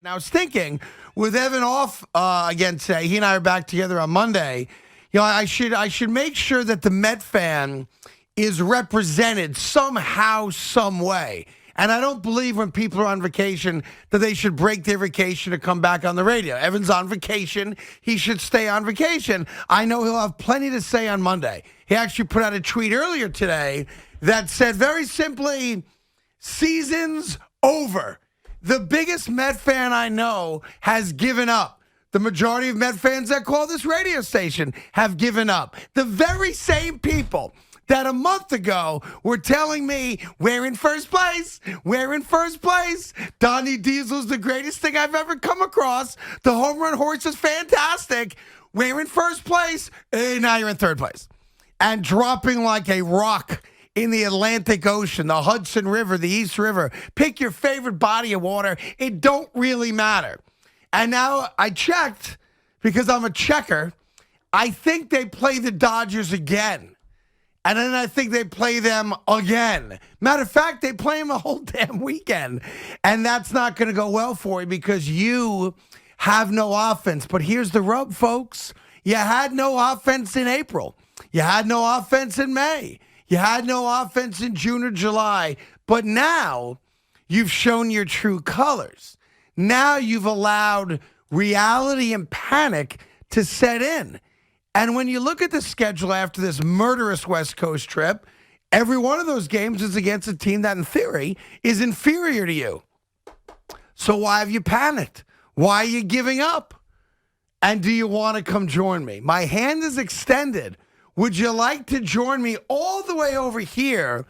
And I was thinking, with Evan off again today, he and I are back together on Monday. I should make sure that the Met fan is represented somehow, some way. And I don't believe when people are on vacation that they should break their vacation to come back on the radio. Evan's on vacation. He should stay on vacation. I know he'll have plenty to say on Monday. He actually put out a tweet earlier today that said very simply, season's over. The biggest Met fan I know has given up. The majority of Met fans that call this radio station have given up. The very same people that a month ago were telling me, we're in first place. We're in first place. Donnie Diesel's the greatest thing I've ever come across. The home run horse is fantastic. We're in first place. Now you're in third place. And dropping like a rock in the Atlantic Ocean, the Hudson River, the East River. Pick your favorite body of water. It don't really matter. And now I checked, because I'm a checker, I think they play the Dodgers again. And then I think they play them again. Matter of fact, they play them a whole damn weekend. And that's not going to go well for you because you have no offense. But here's the rub, folks. You had no offense in April. You had no offense in May. You had no offense in June or July, but now you've shown your true colors. Now you've allowed reality and panic to set in. And when you look at the schedule after this murderous West Coast trip, every one of those games is against a team that, in theory, is inferior to you. So why have you panicked? Why are you giving up? And do you want to come join me? My hand is extended. Would you like to join me all the way over here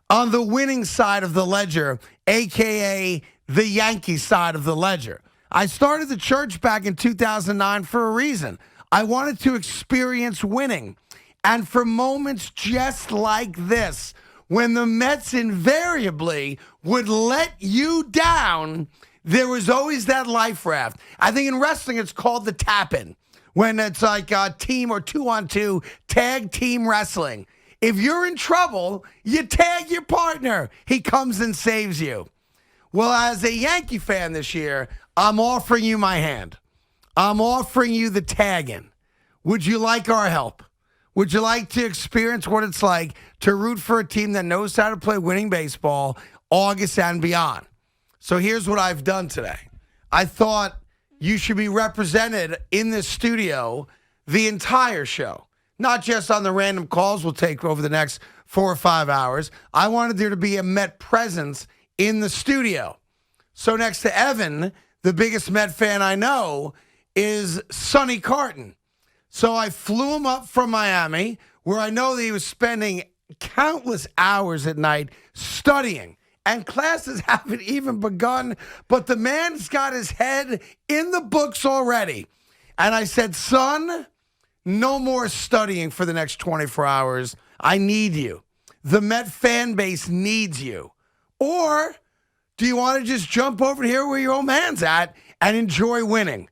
on the winning side of the ledger, a.k.a. the Yankee side of the ledger? I started the church back in 2009 for a reason. I wanted to experience winning. And for moments just like this, when the Mets invariably would let you down, there was always that life raft. I think in wrestling it's called the tap-in. When it's like a team or 2-on-2 tag team wrestling. If you're in trouble, you tag your partner. He comes and saves you. Well, as a Yankee fan this year, I'm offering you my hand. I'm offering you the tag-in. Would you like our help? Would you like to experience what it's like to root for a team that knows how to play winning baseball August and beyond? So here's what I've done today. I thought you should be represented in this studio the entire show, not just on the random calls we'll take over the next 4 or 5 hours. I wanted there to be a Met presence in the studio. So next to Evan, the biggest Met fan I know, is Sonny Carton. So I flew him up from Miami, where I know that he was spending countless hours at night studying. And classes haven't even begun, but the man's got his head in the books already. And I said, son, no more studying for the next 24 hours. I need you. The Met fan base needs you. Or do you want to just jump over here where your old man's at and enjoy winning?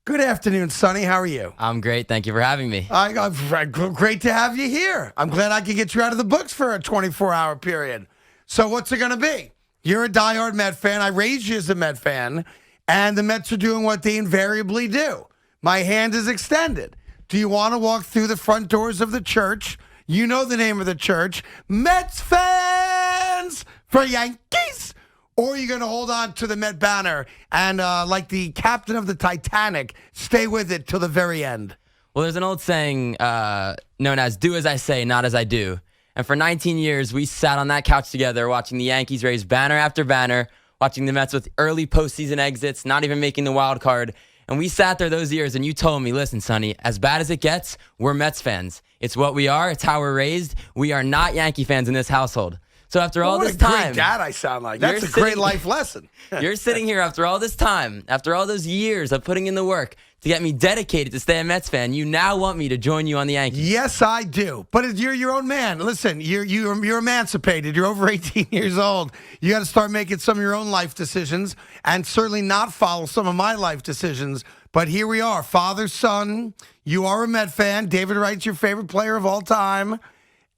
Good afternoon, Sonny. How are you? I'm great. Thank you for having me. Great to have you here. I'm glad I could get you out of the books for a 24-hour period. So what's it going to be? You're a diehard Met fan. I raised you as a Met fan, and the Mets are doing what they invariably do. My hand is extended. Do you want to walk through the front doors of the church? You know the name of the church. Mets fans for Yankees. Or are you going to hold on to the Met banner and, like the captain of the Titanic, stay with it till the very end? Well, there's an old saying known as do as I say, not as I do. And for 19 years, we sat on that couch together watching the Yankees raise banner after banner, watching the Mets with early postseason exits, not even making the wild card. And we sat there those years, and you told me, listen, Sonny, as bad as it gets, we're Mets fans. It's what we are. It's how we're raised. We are not Yankee fans in this household. So after all this time... What a great dad I sound like. That's a great life lesson. You're sitting here after all this time, after all those years of putting in the work to get me dedicated to stay a Mets fan. You now want me to join you on the Yankees. Yes, I do. But you're your own man. Listen, you're emancipated. You're over 18 years old. You got to start making some of your own life decisions and certainly not follow some of my life decisions. But here we are, father, son. You are a Met fan. David Wright's your favorite player of all time.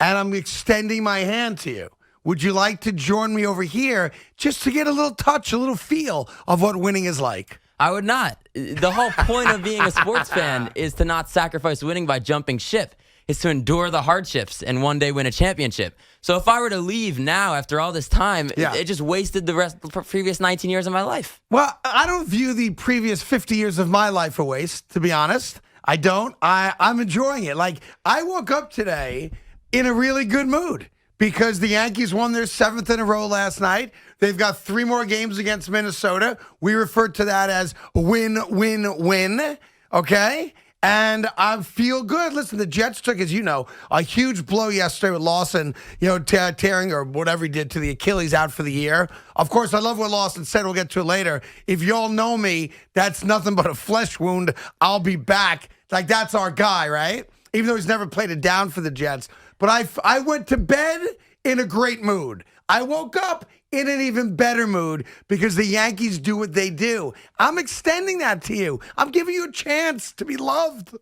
And I'm extending my hand to you. Would you like to join me over here just to get a little touch, a little feel of what winning is like? I would not. The whole point of being a sports fan is to not sacrifice winning by jumping ship. Is to endure the hardships and one day win a championship. So if I were to leave now after all this time, it just wasted the previous 19 years of my life. Well, I don't view the previous 50 years of my life a waste, to be honest. I don't. I'm enjoying it. Like, I woke up today in a really good mood because the Yankees won their 7th in a row last night. They've got 3 more games against Minnesota. We refer to that as win, win, win. Okay? And I feel good. Listen, the Jets took, as you know, a huge blow yesterday with Lawson, tearing or whatever he did to the Achilles out for the year. Of course, I love what Lawson said. We'll get to it later. If y'all know me, that's nothing but a flesh wound. I'll be back. Like, that's our guy, right? Even though he's never played it down for the Jets. But I went to bed in a great mood. I woke up in an even better mood because the Yankees do what they do. I'm extending that to you. I'm giving you a chance to be loved.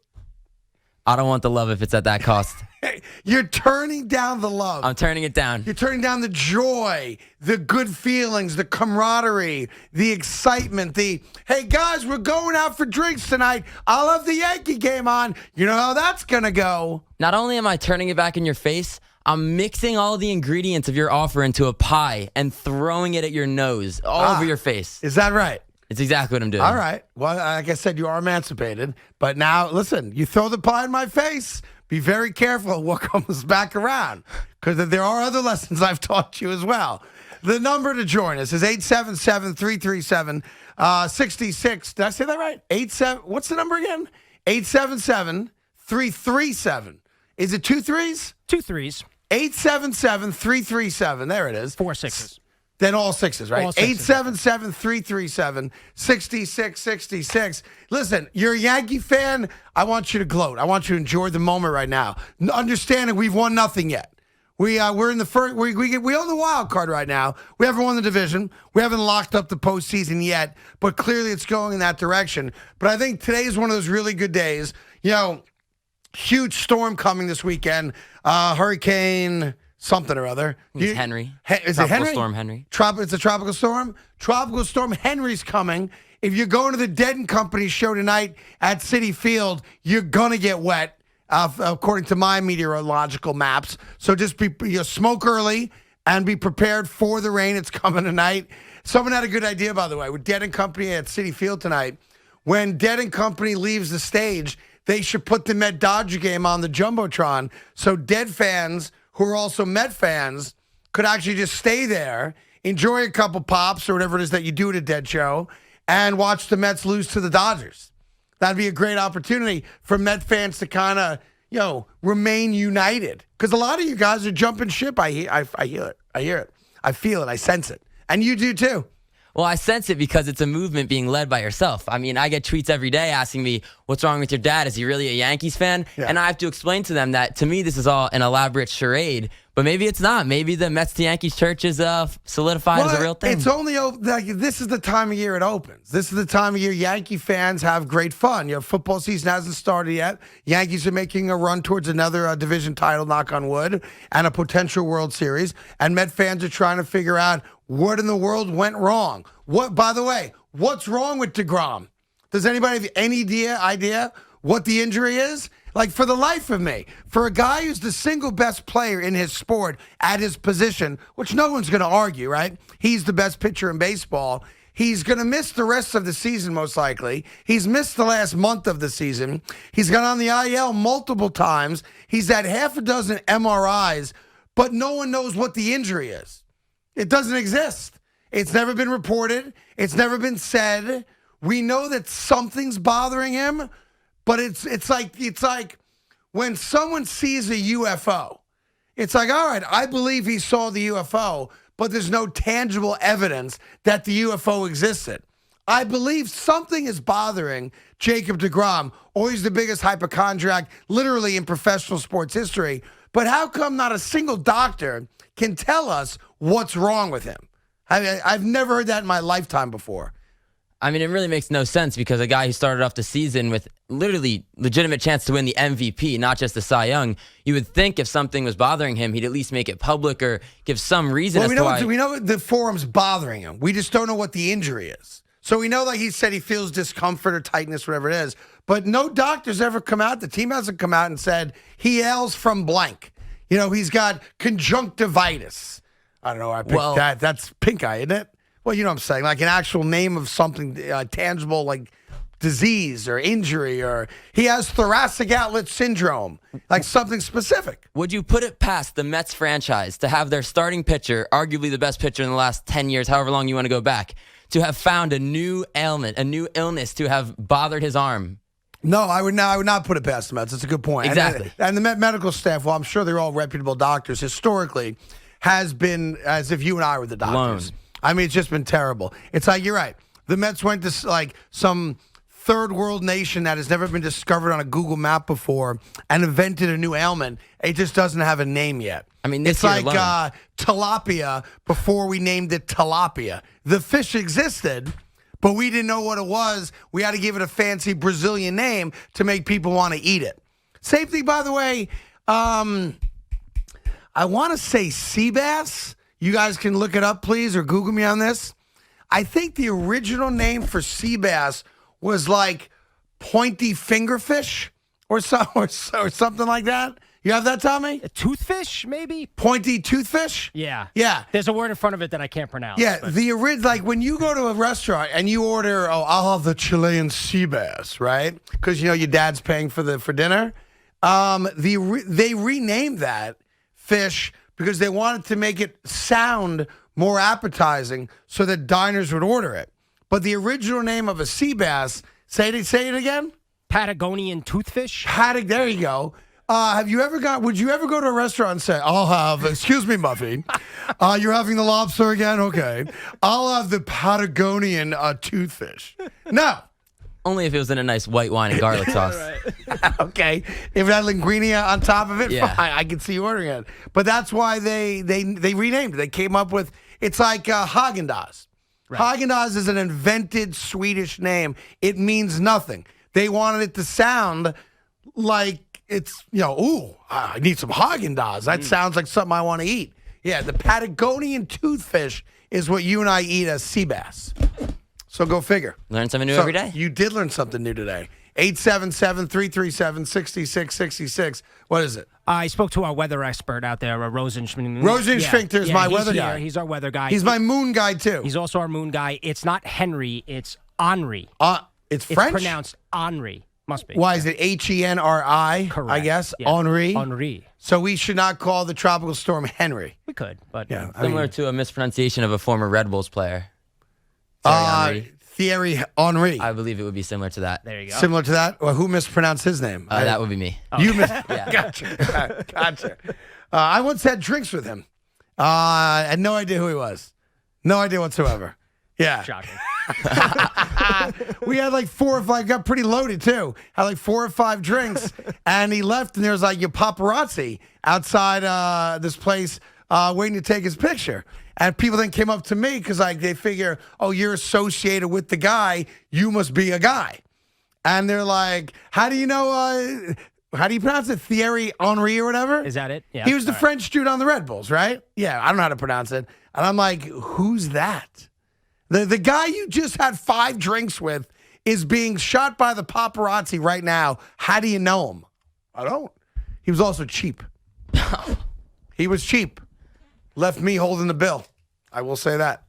I don't want the love if it's at that cost. You're turning down the love. I'm turning it down. You're turning down the joy, the good feelings, the camaraderie, the excitement, hey, guys, we're going out for drinks tonight. I'll have the Yankee game on. You know how that's going to go. Not only am I turning it back in your face, I'm mixing all the ingredients of your offer into a pie and throwing it at your nose, all over your face. Is that right? It's exactly what I'm doing. All right. Well, like I said, you are emancipated. But now, listen, you throw the pie in my face. Be very careful of what comes back around because there are other lessons I've taught you as well. The number to join us is 877-337-66. Did I say that right? What's the number again? 877-337. Is it 2 3s? 2 3s. 877-337. There it is. 4 6s. Then all 6s, right? All 6s. 877-337-6666. Listen, you're a Yankee fan. I want you to gloat. I want you to enjoy the moment right now. Understanding we've won nothing yet. We're in the first. We own the wild card right now. We haven't won the division. We haven't locked up the postseason yet. But clearly, it's going in that direction. But I think today is one of those really good days. Huge storm coming this weekend. Hurricane something or other. It's Henry. Is it Henry? Storm Henry. It's a tropical storm. Tropical storm Henry's coming. If you're going to the Dead and Company show tonight at Citi Field, you're gonna get wet, according to my meteorological maps. So just smoke early and be prepared for the rain. It's coming tonight. Someone had a good idea, by the way, with Dead and Company at Citi Field tonight. When Dead and Company leaves the stage, they should put the Met Dodger game on the Jumbotron so Dead fans who are also Met fans could actually just stay there, enjoy a couple pops or whatever it is that you do at a Dead show, and watch the Mets lose to the Dodgers. That'd be a great opportunity for Met fans to kind of, remain united. Because a lot of you guys are jumping ship. I hear it. I hear it. I feel it. I sense it. And you do too. Well, I sense it because it's a movement being led by yourself. I mean, I get tweets every day asking me, what's wrong with your dad? Is he really a Yankees fan? Yeah. And I have to explain to them that, to me, this is all an elaborate charade. But maybe it's not. Maybe the Mets to Yankees church is solidified as a real thing. It's only this is the time of year it opens. This is the time of year Yankee fans have great fun. Football season hasn't started yet. Yankees are making a run towards another division title, knock on wood, and a potential World Series. And Met fans are trying to figure out what in the world went wrong. By the way, what's wrong with deGrom? Does anybody have any idea what the injury is? Like, for the life of me, for a guy who's the single best player in his sport at his position, which no one's going to argue, right? He's the best pitcher in baseball. He's going to miss the rest of the season, most likely. He's missed the last month of the season. He's gone on the IL multiple times. He's had half a dozen MRIs, but no one knows what the injury is. It doesn't exist. It's never been reported. It's never been said. We know that something's bothering him. But it's like when someone sees a UFO, it's like, all right, I believe he saw the UFO, but there's no tangible evidence that the UFO existed. I believe something is bothering Jacob deGrom, or he's the biggest hypochondriac literally in professional sports history. But how come not a single doctor can tell us what's wrong with him? I've never heard that in my lifetime before. I mean, it really makes no sense because a guy who started off the season with literally legitimate chance to win the MVP, not just the Cy Young, you would think if something was bothering him, he'd at least make it public or give some reason as to why. We know the forum's bothering him. We just don't know what the injury is. So we know, like he said, he feels discomfort or tightness, whatever it is. But no doctor's ever come out. The team hasn't come out and said he ails from blank. He's got conjunctivitis. I don't know. I picked that. That's pink eye, isn't it? Well, you know what I'm saying, like an actual name of something tangible, like disease or injury, or he has thoracic outlet syndrome, like something specific. Would you put it past the Mets franchise to have their starting pitcher, arguably the best pitcher in the last 10 years, however long you want to go back, to have found a new ailment, a new illness to have bothered his arm? No, I would not put it past the Mets. That's a good point. Exactly. And the Met medical staff, well, I'm sure they're all reputable doctors, historically, has been as if you and I were the doctors. I mean, it's just been terrible. It's like, you're right. The Mets went to like some third world nation that has never been discovered on a Google map before and invented a new ailment. It just doesn't have a name yet. I mean, it's like tilapia before we named it tilapia. The fish existed, but we didn't know what it was. We had to give it a fancy Brazilian name to make people want to eat it. Same thing, by the way. I want to say sea bass. You guys can look it up, please, or Google me on this. I think the original name for sea bass was like pointy fingerfish or something like that. You have that, Tommy? A toothfish, maybe? Pointy toothfish? Yeah. Yeah. There's a word in front of it that I can't pronounce. Yeah, the original, like when you go to a restaurant and you order, I'll have the Chilean sea bass, right? Because your dad's paying for dinner. They renamed that fish because they wanted to make it sound more appetizing so that diners would order it. But the original name of a sea bass, say it again? Patagonian toothfish? There you go. Would you ever go to a restaurant and say, I'll have, excuse me, Muffy, you're having the lobster again? Okay. I'll have the Patagonian toothfish. No. Only if it was in a nice white wine and garlic sauce. Okay. If it had linguine on top of it, yeah. fine. I can see you ordering it. But that's why they renamed it. They came up with, it's like Haagen-Dazs. Right. Haagen-Dazs is an invented Swedish name. It means nothing. They wanted it to sound like it's, I need some Haagen-Dazs. That sounds like something I want to eat. Yeah, the Patagonian toothfish is what you and I eat as sea bass. So go figure. Learn something new every day. You did learn something new today. 877-337-6666. What is it? I spoke to our weather expert out there, Rosenschminkter. Rosenschminkter is my weather guy. He's our weather guy. He's my moon guy, too. He's also our moon guy. It's not Henry. It's Henri. It's French? It's pronounced Henri. Must be. Why is it Henri? Correct. I guess. Yeah. Henri. Henri. So we should not call the tropical storm Henry. We could, but yeah, similar to a mispronunciation of a former Red Bulls player. Thierry Henry. I believe it would be similar to that. There you go. Similar to that? Well, who mispronounced his name? That would be me. You Yeah. Gotcha. I once had drinks with him. I had no idea who he was. No idea whatsoever. Yeah. Shocking. We had like 4 or 5, got pretty loaded too. Had like 4 or 5 drinks, and he left, and there was like your paparazzi outside this place waiting to take his picture. And people then came up to me because they figure, you're associated with the guy, you must be a guy. And they're like, how do you know, how do you pronounce it? Thierry Henry or whatever? Is that it? Yeah. He was the French dude on the Red Bulls, right? Yeah, I don't know how to pronounce it. And I'm like, who's that? The guy you just had 5 drinks with is being shot by the paparazzi right now. How do you know him? I don't. He was also cheap. He was cheap. Left me holding the bill. I will say that.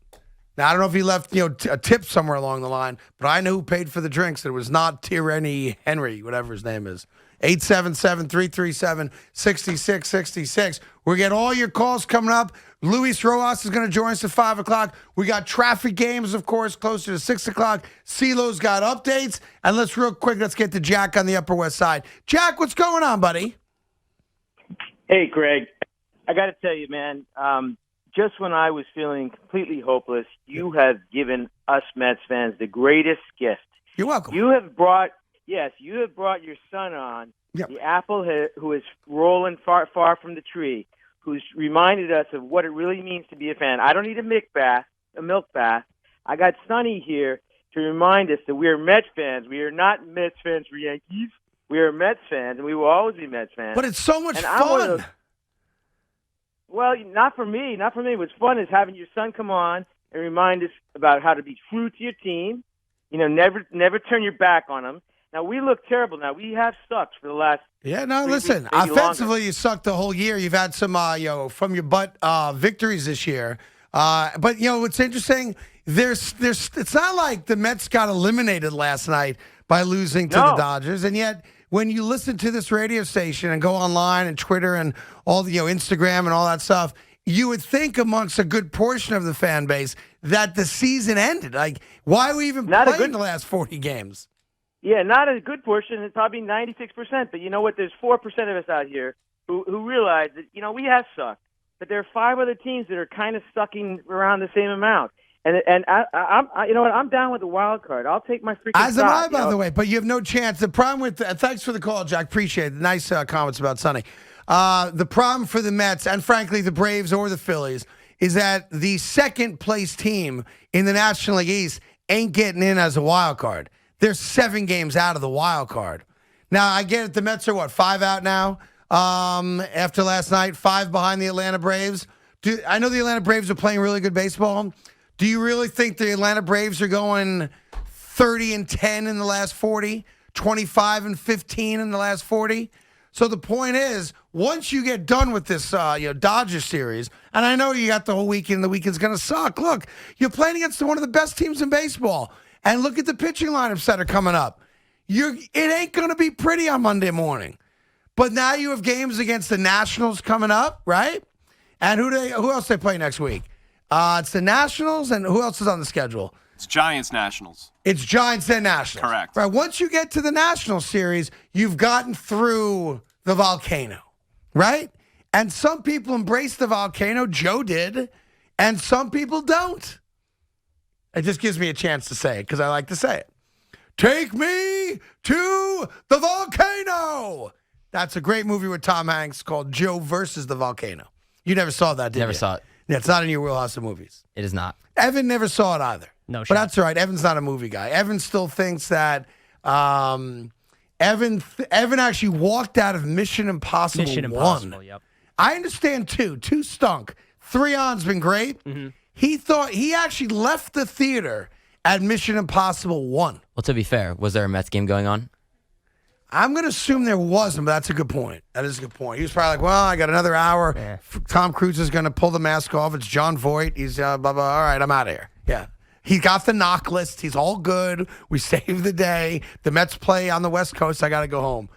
Now, I don't know if he left a tip somewhere along the line, but I know who paid for the drinks. It was not Thierry Henry, whatever his name is. 877-337-6666. We're getting all your calls coming up. Luis Rojas is going to join us at 5 o'clock. We got traffic games, of course, closer to 6 o'clock. CeeLo's got updates. And let's get to Jack on the Upper West Side. Jack, what's going on, buddy? Hey, Greg. I got to tell you, man, just when I was feeling completely hopeless, you have given us Mets fans the greatest gift. You're welcome. You have brought your son on, Yep. the apple who is rolling far, far from the tree, who's reminded us of what it really means to be a fan. I don't need a milk bath. I got Sonny here, to remind us that we are Mets fans. We are not Mets fans for Yankees. We are Mets fans, and we will always be Mets fans. But it's so much And I'm one of fun. those- Well, not for me. Not for me. What's fun is having your son come on and remind us about how to be true to your team. Never turn your back on them. Now, we look terrible now. We have sucked for the last Yeah, no, 3 listen. weeks, maybe Offensively, longer. you sucked the whole year. You've had some, from your butt victories this year. But what's interesting? It's not like the Mets got eliminated last night by losing to the No. Dodgers, and yet when you listen to this radio station and go online and Twitter and all the Instagram and all that stuff, you would think amongst a good portion of the fan base that the season ended. Like, why are we even Not a playing good- the last 40 games? Yeah, not a good portion. It's probably 96%. But you know what? There's 4% of us out here who realize that, we have sucked. But there are 5 other teams that are kind of sucking around the same amount. And I'm you know what? I'm down with the wild card. I'll take my freaking As am I, shot, by the way, but you have no chance. The problem with thanks for the call, Jack. Appreciate it. Nice comments about Sonny. The problem for the Mets and frankly the Braves or the Phillies is that the second place team in the National League East ain't getting in as a wild card. They're 7 games out of the wild card. Now I get it. The Mets are 5 out now after last night. 5 behind the Atlanta Braves. I know the Atlanta Braves are playing really good baseball. Do you really think the Atlanta Braves are going 30-10 in the last 40, 25-15 in the last 40? So the point is, once you get done with this Dodgers series, and I know you got the whole weekend, the weekend's going to suck. Look, you're playing against one of the best teams in baseball. And look at the pitching lineups that are coming up. It ain't going to be pretty on Monday morning. But now you have games against the Nationals coming up, right? And who else they play next week? It's the Nationals, and who else is on the schedule? It's Giants Nationals. It's Giants and Nationals. Correct. Right. Once you get to the National Series, you've gotten through the volcano, right? And some people embrace the volcano. Joe did, and some people don't. It just gives me a chance to say it because I like to say it. Take me to the volcano. That's a great movie with Tom Hanks called Joe versus the Volcano. You never saw that, did you? Never saw it. Yeah, it's not in your wheelhouse of movies. It is not. Evan never saw it either. No But shot. that's all right. Evan's not a movie guy. Evan still thinks that Evan actually walked out of Mission Impossible Mission 1. Impossible, yep. I understand 2. 2 stunk. 3 on's been great. Mm-hmm. He actually left the theater at Mission Impossible 1. Well, to be fair, was there a Mets game going on? I'm going to assume there wasn't, but that's a good point. That is a good point. He was probably like, well, I got another hour. Yeah. Tom Cruise is going to pull the mask off. It's John Voight. He's blah, blah. All right, I'm out of here. Yeah. He got the knock list. He's all good. We saved the day. The Mets play on the West Coast. I got to go home.